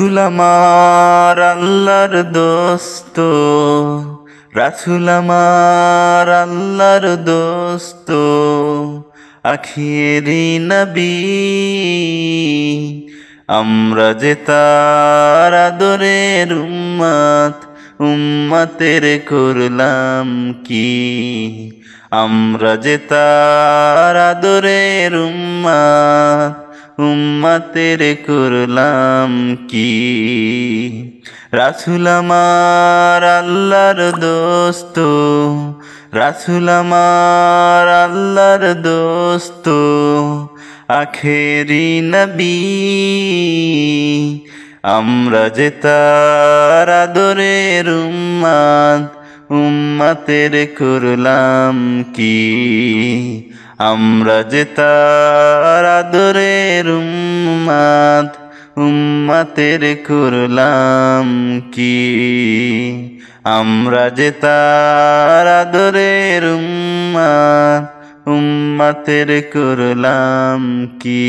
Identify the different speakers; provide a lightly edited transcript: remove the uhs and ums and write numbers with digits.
Speaker 1: রাসূল আমার আল্লাহর দোস্ত, রাসূল আমার আল্লাহর দোস্ত, আখিরি নবী। আমরা যে তার আদরের উম্মত, উম্মতের করলাম কি? আমরা যে তার আদরের উম্মত, উম্মতের করলাম কি? রাসূল আমার আল্লাহর দোস্ত, রাসূল আমার আল্লাহর দোস্ত, আখেরি নবী। আমরা যে তার আদরের উম্মত, উম্মতের করলাম কি? আমরা যে তার আদরের উম্মত, উম্মতের করলাম কি? আমরা যে তার আদরের উম্মত, উম্মতের করলাম কি?